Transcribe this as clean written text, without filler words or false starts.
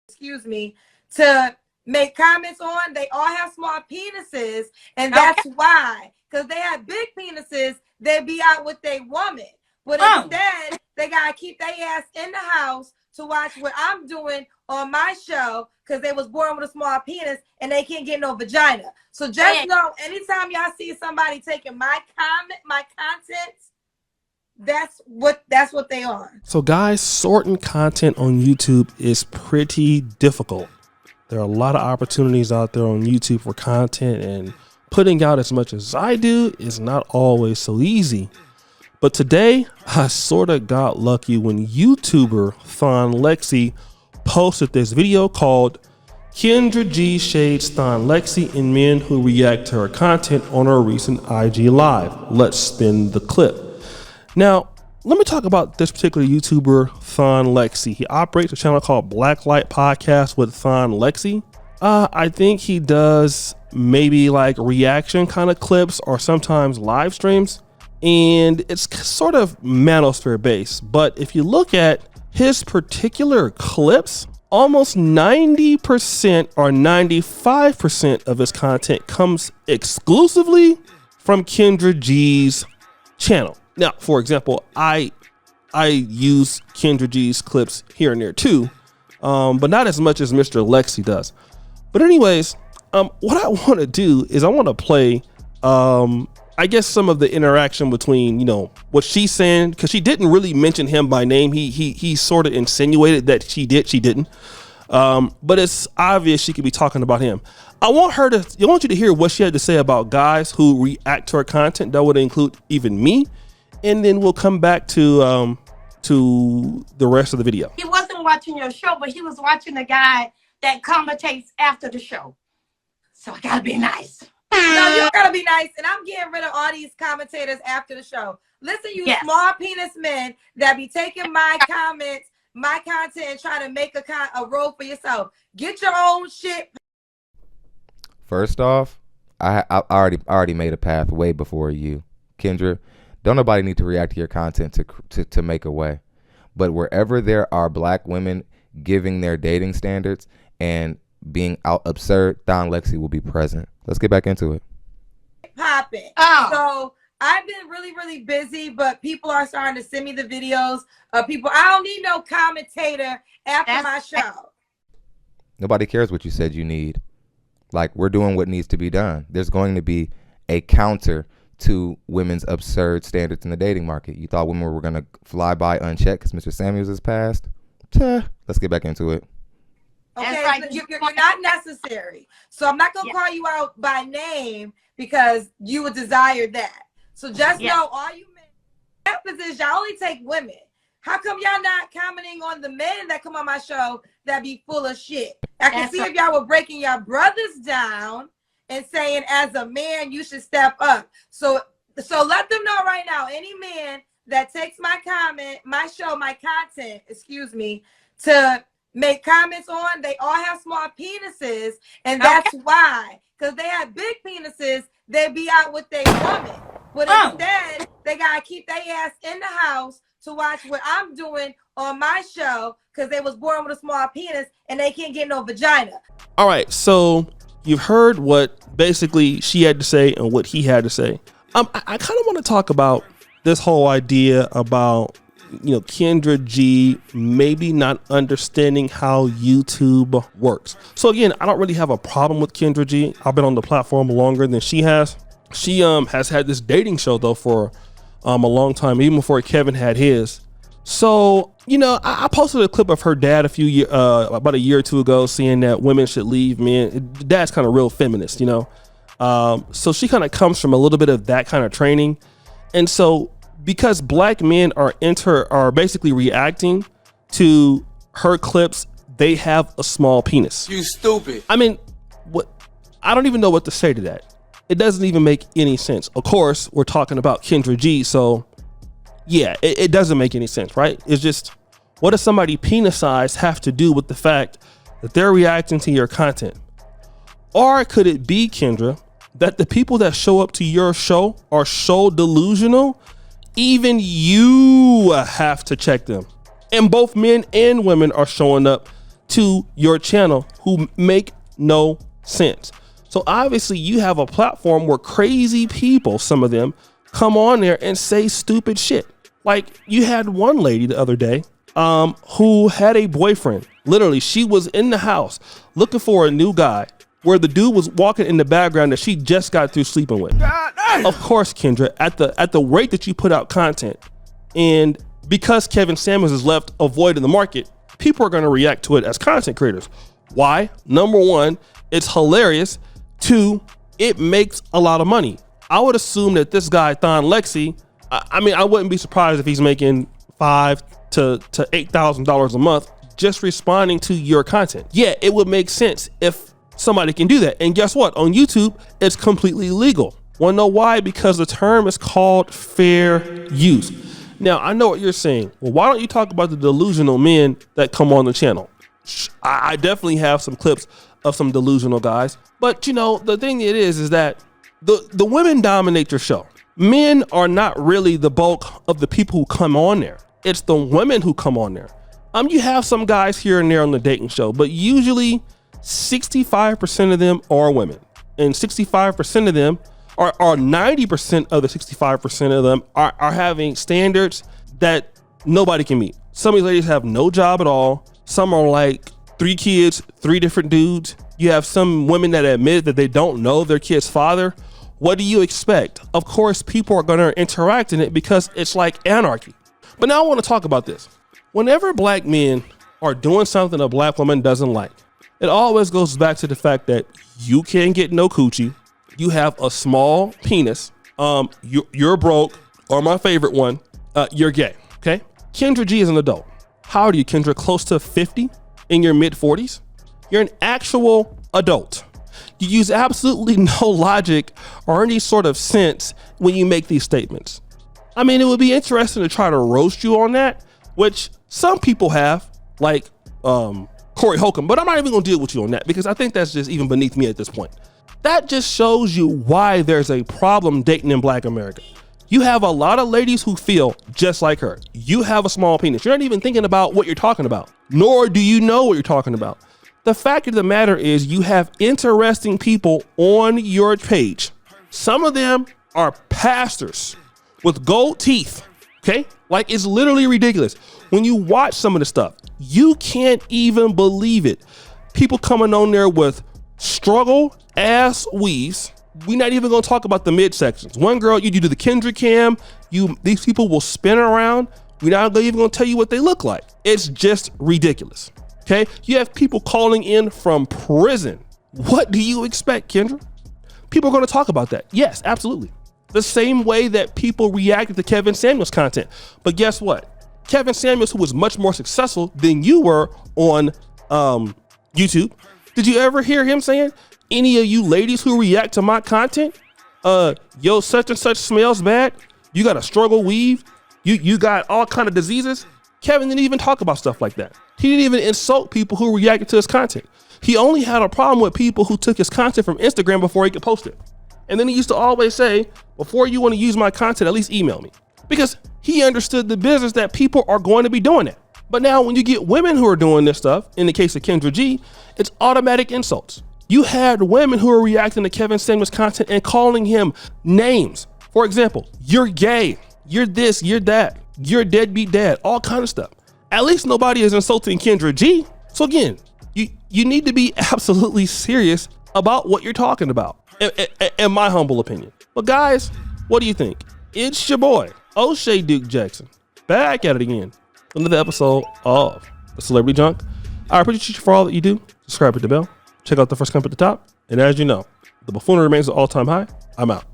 excuse me, to make comments on, they all have small penises, and that's why. Because they have big penises, they be out with their woman. But instead, they gotta keep their ass in the house to watch what I'm doing on my show because they was born with a small penis and they can't get no vagina. So just know, anytime y'all see somebody taking my content, that's what they are. So guys, sorting content on YouTube is pretty difficult. There are a lot of opportunities out there on YouTube for content, and putting out as much as I do is not always so easy. But today, I sort of got lucky when YouTuber Thon Lexy posted this video called Kendra G Shades Thon Lexy and Men Who React to Her Content on her recent IG Live. Let's spin the clip. Now, let me talk about this particular YouTuber, Thon Lexy. He operates a channel called Blacklight Podcast with Thon Lexy. I think he does maybe like reaction kind of clips or sometimes live streams. And it's sort of manosphere based. But if you look at his particular clips, almost 90% or 95% of his content comes exclusively from Kendra G's channel. Now, for example, I use Kendra G's clips here and there too, but not as much as Mr. Lexy does. But anyways, what I want to do is I want to play, I guess, some of the interaction between, you know, what she's saying, because she didn't really mention him by name. He sort of insinuated that she didn't. But it's obvious she could be talking about him. I want you to hear what she had to say about guys who react to her content. That would include even me. And then we'll come back to the rest of the video. He wasn't watching your show, but he was watching the guy that commentates after the show. So I gotta be nice. No, you gotta be nice. And I'm getting rid of all these commentators after the show. Listen, you small penis men that be taking my comments, my content, and trying to make a role for yourself. Get your own shit. First off, I already made a path way before you, Kendra. Don't nobody need to react to your content to make a way. But wherever there are black women giving their dating standards and being out absurd, Thon Lexy will be present. Let's get back into it. Popping. So I've been really, really busy, but people are starting to send me the videos of people. I don't need no commentator after my show. Nobody cares what you said you need. Like, we're doing what needs to be done. There's going to be a counter to women's absurd standards in the dating market. You thought women were going to fly by unchecked because Mr. Samuels has passed? Let's get back into it. Okay, so you're not necessary. So I'm not going to call you out by name because you would desire that. So just know, all you men, emphasis, y'all only take women. How come y'all not commenting on the men that come on my show that be full of shit? I can see if y'all were breaking your brothers down and saying, as a man, you should step up. So let them know right now, any man that takes my comment, my show, my content, to make comments on, they all have small penises, and that's why. Because they have big penises, they be out with their woman. But instead, they gotta keep their ass in the house to watch what I'm doing on my show because they was born with a small penis and they can't get no vagina. All right, so you've heard what basically she had to say and what he had to say. I kind of want to talk about this whole idea about, you know, Kendra G maybe not understanding how YouTube works. So again, I don't really have a problem with Kendra G. I've been on the platform longer than she has. She has had this dating show though for a long time, even before Kevin had his. So, you know, I posted a clip of her dad about a year or two ago, saying that women should leave men. Dad's kind of real feminist, you know. So she kind of comes from a little bit of that kind of training. And so because black men are basically reacting to her clips, they have a small penis. You stupid. I mean, I don't even know what to say to that. It doesn't even make any sense. Of course, we're talking about Kendra G, so yeah, it doesn't make any sense, right? It's just, what does somebody penis size have to do with the fact that they're reacting to your content? Or could it be, Kendra, that the people that show up to your show are so delusional, even you have to check them? And both men and women are showing up to your channel who make no sense. So obviously you have a platform where crazy people, some of them, come on there and say stupid shit. Like you had one lady the other day who had a boyfriend. Literally, she was in the house looking for a new guy where the dude was walking in the background that she just got through sleeping with. Of course, Kendra, at the rate that you put out content, and because Kevin Samuels has left a void in the market, people are going to react to it as content creators. Why? Number one, it's hilarious. Two, it makes a lot of money. I would assume that this guy, Thon Lexy, I mean, I wouldn't be surprised if he's making $5,000 to $8,000 a month just responding to your content. Yeah, it would make sense if somebody can do that. And guess what? On YouTube, it's completely legal. Want to know why? Because the term is called fair use. Now, I know what you're saying. Well, why don't you talk about the delusional men that come on the channel? I definitely have some clips of some delusional guys. But, you know, the thing it is that the women dominate your show. Men are not really the bulk of the people who come on there. It's the women who come on there. You have some guys here and there on the dating show, but usually 65% of them are women. And 65% of them or 90% of the 65% of them are having standards that nobody can meet. Some of these ladies have no job at all. Some are like 3 kids, 3 different dudes. You have some women that admit that they don't know their kid's father. What do you expect? Of course, people are going to interact in it because it's like anarchy. But now I want to talk about this. Whenever black men are doing something a black woman doesn't like, it always goes back to the fact that you can't get no coochie. You have a small penis. You're broke, or my favorite one, you're gay. Okay. Kendra G is an adult. How old are you, Kendra? Close to 50, in your mid 40s. You're an actual adult. You use absolutely no logic or any sort of sense when you make these statements. I mean, it would be interesting to try to roast you on that, which some people have, like Corey Holcomb, but I'm not even gonna deal with you on that because I think that's just even beneath me at this point. That just shows you why there's a problem dating in Black America. You have a lot of ladies who feel just like her. You have a small penis. You're not even thinking about what you're talking about, nor do you know what you're talking about. The fact of the matter is you have interesting people on your page. Some of them are pastors with gold teeth, okay? Like, it's literally ridiculous. When you watch some of the stuff, you can't even believe it. People coming on there with struggle ass weaves. We're not even gonna talk about the midsections. One girl, you do the Kendra cam, these people will spin around. We're not even gonna tell you what they look like. It's just ridiculous, okay? You have people calling in from prison. What do you expect, Kendra? People are gonna talk about that. Yes, absolutely. The same way that people reacted to Kevin Samuels content. But guess what? Kevin Samuels, who was much more successful than you were on YouTube, did you ever hear him saying, any of you ladies who react to my content, yo, such and such smells bad, you got a struggle weave, you got all kind of diseases? Kevin didn't even talk about stuff like that. He didn't even insult people who reacted to his content. He only had a problem with people who took his content from Instagram before he could post it. And then he used to always say, before you want to use my content, at least email me. Because he understood the business that people are going to be doing it. But now when you get women who are doing this stuff, in the case of Kendra G, it's automatic insults. You had women who are reacting to Kevin Samuels content and calling him names. For example, you're gay, you're this, you're that, you're a deadbeat dad, all kind of stuff. At least nobody is insulting Kendra G. So again, you need to be absolutely serious about what you're talking about, in my humble opinion. But guys, what do you think? It's your boy, O'Shea Duke Jackson, back at it again. Another episode of The Celebrity Junk. I appreciate you for all that you do. Subscribe, hit the bell. Check out the first comment at the top. And as you know, the buffoonery remains at all-time high. I'm out.